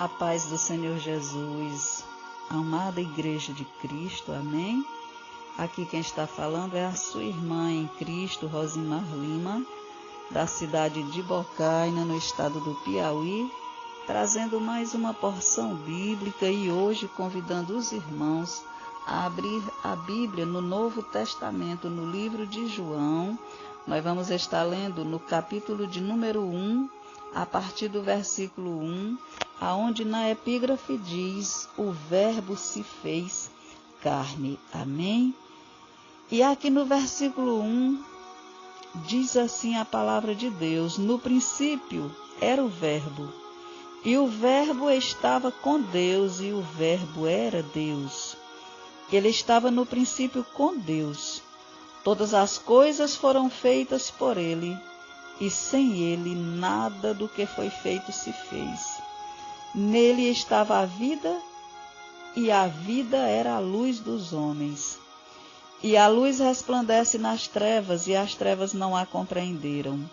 A paz do Senhor Jesus, amada Igreja de Cristo, amém? Aqui quem está falando é a sua irmã em Cristo, Rosimar Lima, da cidade de Bocaina, no estado do Piauí, trazendo mais uma porção bíblica e hoje convidando os irmãos a abrir a Bíblia no Novo Testamento, no livro de João. Nós vamos estar lendo no capítulo de número 1, a partir do versículo 1, aonde na epígrafe diz: o verbo se fez carne. Amém? E aqui no versículo 1, diz assim a palavra de Deus: no princípio era o verbo, e o verbo estava com Deus, e o verbo era Deus. Ele estava no princípio com Deus. Todas as coisas foram feitas por ele, e sem ele nada do que foi feito se fez. Nele estava a vida, e a vida era a luz dos homens. E a luz resplandece nas trevas, e as trevas não a compreenderam.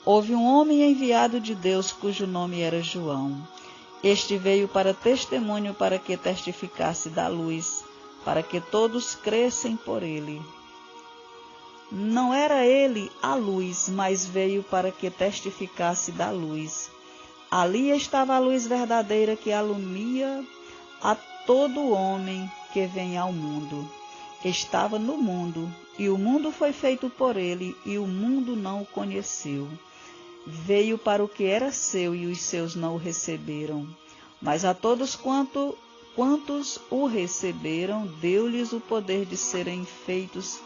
Houve um homem enviado de Deus, cujo nome era João. Este veio para testemunho, para que testificasse da luz, para que todos crescem por ele. Não era ele a luz, mas veio para que testificasse da luz. Ali estava a luz verdadeira que alumia a todo homem que vem ao mundo. Estava no mundo, e o mundo foi feito por ele, e o mundo não o conheceu. Veio para o que era seu, e os seus não o receberam. Mas a todos quantos o receberam, deu-lhes o poder de serem feitos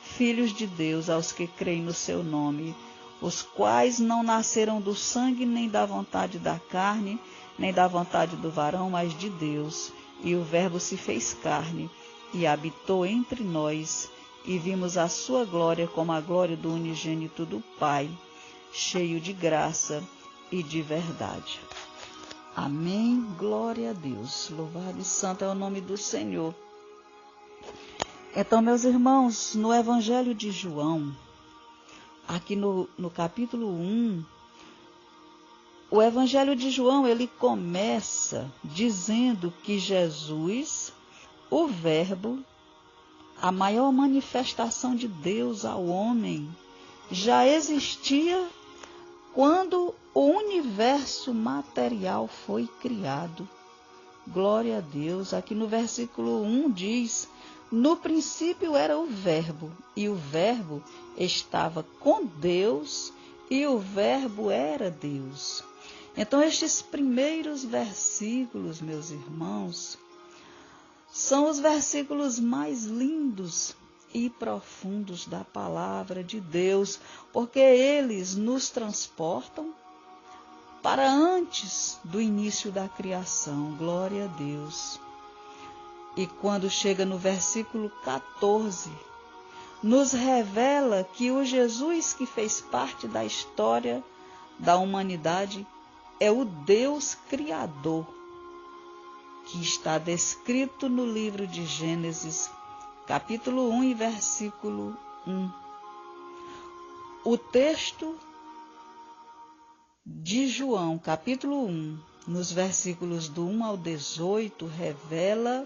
filhos de Deus, aos que creem no seu nome, os quais não nasceram do sangue, nem da vontade da carne, nem da vontade do varão, mas de Deus. E o Verbo se fez carne, e habitou entre nós, e vimos a sua glória como a glória do unigênito do Pai, cheio de graça e de verdade. Amém. Glória a Deus. Louvado e santo é o nome do Senhor. Então, meus irmãos, no Evangelho de João, aqui no capítulo 1, o Evangelho de João, ele começa dizendo que Jesus, o Verbo, a maior manifestação de Deus ao homem, já existia quando o universo material foi criado. Glória a Deus. Aqui no versículo 1 diz: no princípio era o Verbo, e o Verbo estava com Deus, e o Verbo era Deus. Então, estes primeiros versículos, meus irmãos, são os versículos mais lindos e profundos da palavra de Deus, porque eles nos transportam para antes do início da criação. Glória a Deus. E quando chega no versículo 14, nos revela que o Jesus que fez parte da história da humanidade é o Deus Criador, que está descrito no livro de Gênesis, capítulo 1 e versículo 1. O texto de João, capítulo 1, nos versículos do 1 ao 18, revela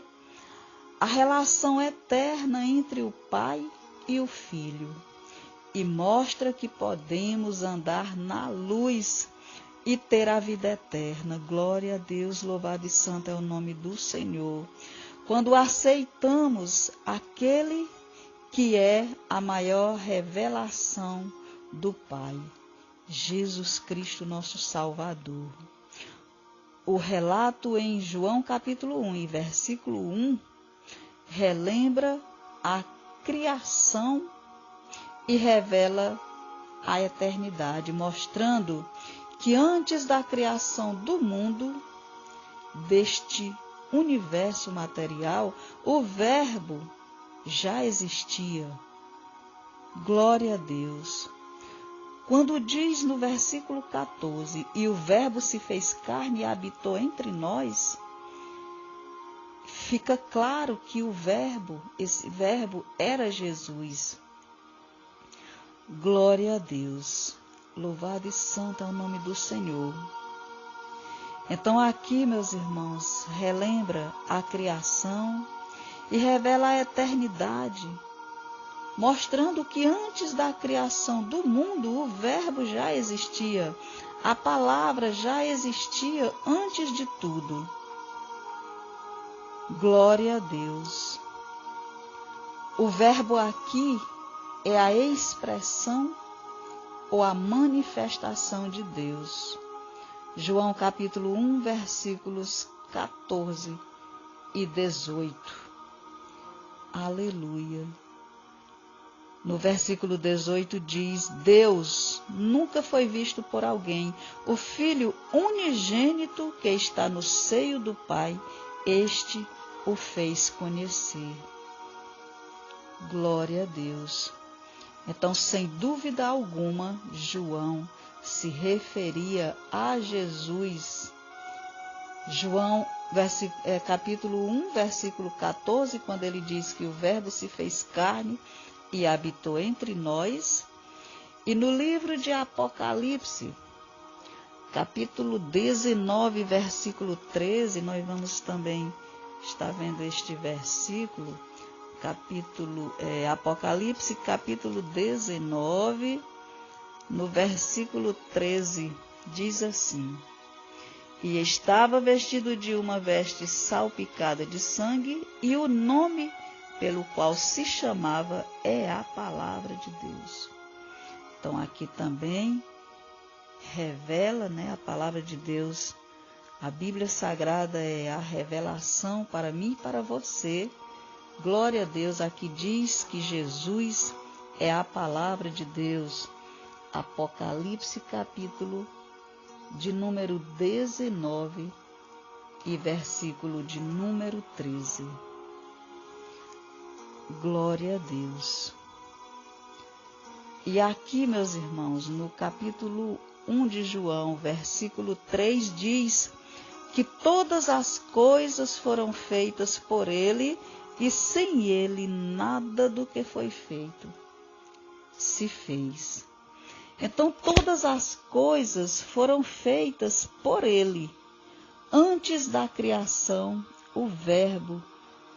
a relação eterna entre o Pai e o Filho, e mostra que podemos andar na luz e ter a vida eterna. Glória a Deus, louvado e santo é o nome do Senhor. Quando aceitamos aquele que é a maior revelação do Pai, Jesus Cristo, nosso Salvador. O relato em João capítulo 1 e versículo 1 relembra a criação e revela a eternidade, mostrando que antes da criação do mundo, deste universo material, o Verbo já existia. Glória a Deus. Quando diz no versículo 14, e o Verbo se fez carne e habitou entre nós, fica claro que esse Verbo era Jesus. Glória a Deus. Louvado e santo é o nome do Senhor. Então aqui, meus irmãos, relembra a criação e revela a eternidade, mostrando que antes da criação do mundo o Verbo já existia, a palavra já existia antes de tudo. Glória a Deus. O Verbo aqui é a expressão ou a manifestação de Deus. João capítulo 1, versículos 14 e 18. Aleluia. No versículo 18 diz: Deus nunca foi visto por alguém. O Filho unigênito que está no seio do Pai, este o fez conhecer. Glória a Deus. Então, sem dúvida alguma, João se referia a Jesus. João, capítulo 1, versículo 14, quando ele diz que o Verbo se fez carne e habitou entre nós. E no livro de Apocalipse, capítulo 19, versículo 13, nós vamos também estar vendo este versículo. Apocalipse, capítulo 19, no versículo 13, diz assim: E estava vestido de uma veste salpicada de sangue, e o nome pelo qual se chamava é a palavra de Deus. Então aqui também revela, a palavra de Deus. A Bíblia Sagrada é a revelação para mim e para você. Glória a Deus, aqui diz que Jesus é a palavra de Deus. Apocalipse, capítulo de número 19 e versículo de número 13. Glória a Deus. E aqui, meus irmãos, no capítulo 1 de João, versículo 3, diz que todas as coisas foram feitas por ele, e sem ele nada do que foi feito se fez. Então todas as coisas foram feitas por ele. Antes da criação, o Verbo,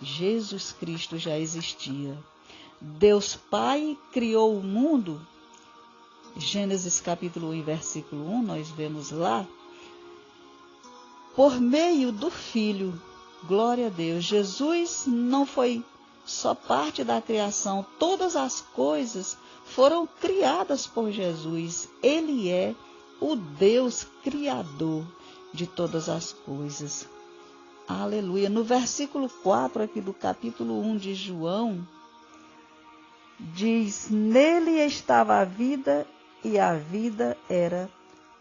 Jesus Cristo, já existia. Deus Pai criou o mundo. Gênesis capítulo 1, versículo 1, nós vemos lá, por meio do Filho. Glória a Deus. Jesus não foi só parte da criação. Todas as coisas foram criadas por Jesus. Ele é o Deus Criador de todas as coisas. Aleluia. No versículo 4 aqui do capítulo 1 de João, diz: Nele estava a vida, e a vida era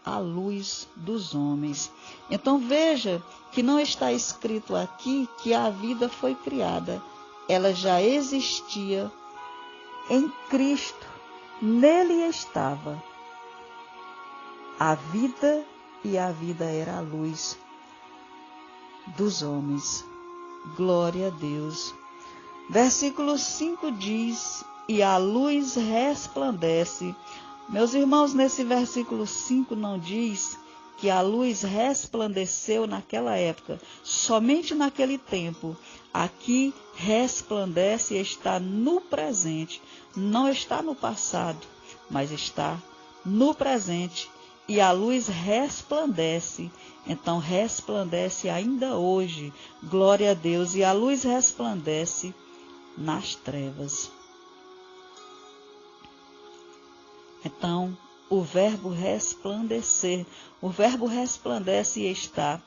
a luz dos homens. Então veja que não está escrito aqui que a vida foi criada. Ela já existia em Cristo. Nele estava a vida, e a vida era a luz dos homens. Glória a Deus. Versículo 5 diz: E a luz resplandece. Meus irmãos, nesse versículo 5 não diz que a luz resplandeceu naquela época, somente naquele tempo. Aqui resplandece está no presente, não está no passado, mas está no presente. E a luz resplandece, então resplandece ainda hoje. Glória a Deus. E a luz resplandece nas trevas. Então, o verbo resplandecer, o verbo resplandece e está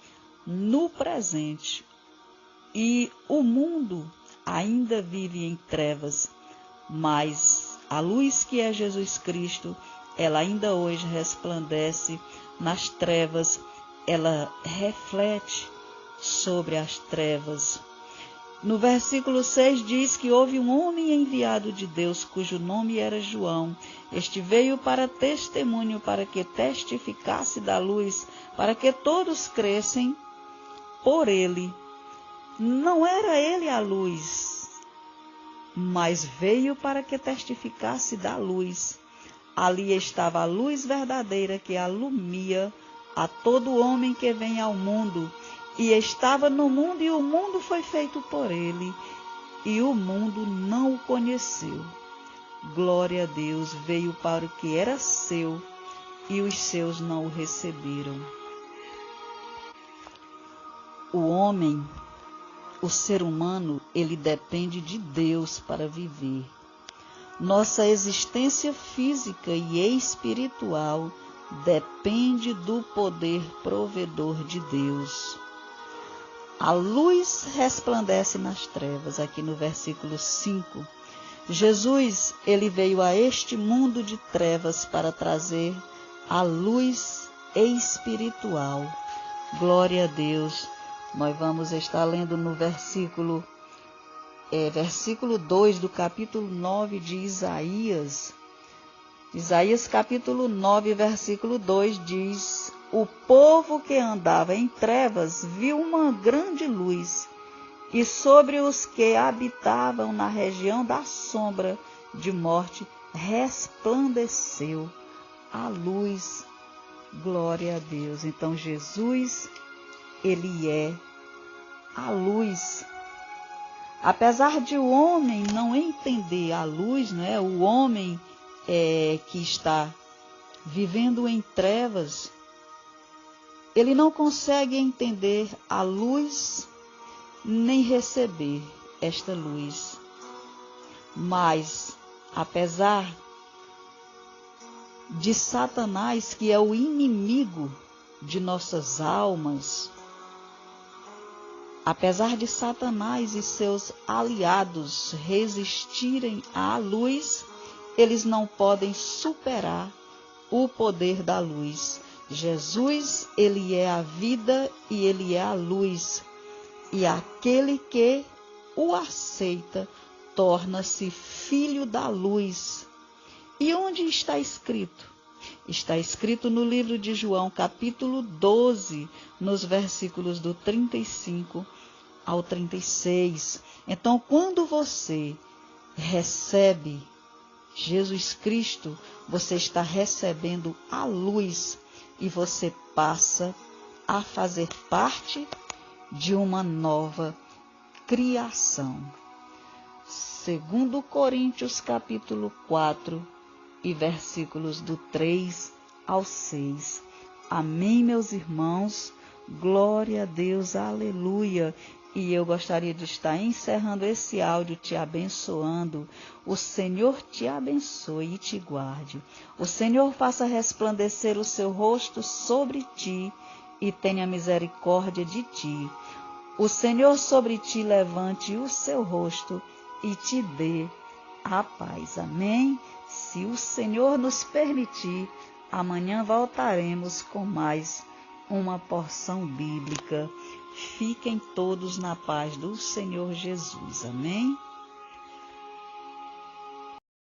no presente. E o mundo ainda vive em trevas, mas a luz que é Jesus Cristo, ela ainda hoje resplandece nas trevas, ela reflete sobre as trevas. No versículo 6 diz que houve um homem enviado de Deus, cujo nome era João. Este veio para testemunho, para que testificasse da luz, para que todos crescem por ele. Não era ele a luz, mas veio para que testificasse da luz. Ali estava a luz verdadeira que alumia a todo homem que vem ao mundo, e estava no mundo, e o mundo foi feito por ele, e o mundo não o conheceu. Glória a Deus, veio para o que era seu, e os seus não o receberam. O homem, o ser humano, ele depende de Deus para viver. Nossa existência física e espiritual depende do poder provedor de Deus. A luz resplandece nas trevas, aqui no versículo 5. Jesus, ele veio a este mundo de trevas para trazer a luz espiritual. Glória a Deus. Nós vamos estar lendo no versículo 2 do capítulo 9 de Isaías. Isaías capítulo 9, versículo 2 diz: o povo que andava em trevas viu uma grande luz, e sobre os que habitavam na região da sombra de morte resplandeceu a luz. Glória a Deus. Então Jesus, ele é a luz. Apesar de o homem não entender a luz, né? O homem que está vivendo em trevas, ele não consegue entender a luz nem receber esta luz. Mas, apesar de Satanás, que é o inimigo de nossas almas, apesar de Satanás e seus aliados resistirem à luz, eles não podem superar o poder da luz. Jesus, ele é a vida e ele é a luz. E aquele que o aceita torna-se filho da luz. E onde está escrito? Está escrito no livro de João, capítulo 12, nos versículos do 35 ao 36. Então, quando você recebe Jesus Cristo, você está recebendo a luz e você passa a fazer parte de uma nova criação. 2 Coríntios capítulo 4 e versículos do 3 ao 6. Amém, meus irmãos? Glória a Deus, aleluia. E eu gostaria de estar encerrando esse áudio te abençoando. O Senhor te abençoe e te guarde. O Senhor faça resplandecer o seu rosto sobre ti e tenha misericórdia de ti. O Senhor sobre ti levante o seu rosto e te dê a paz. Amém? Se o Senhor nos permitir, amanhã voltaremos com mais uma porção bíblica. Fiquem todos na paz do Senhor Jesus. Amém?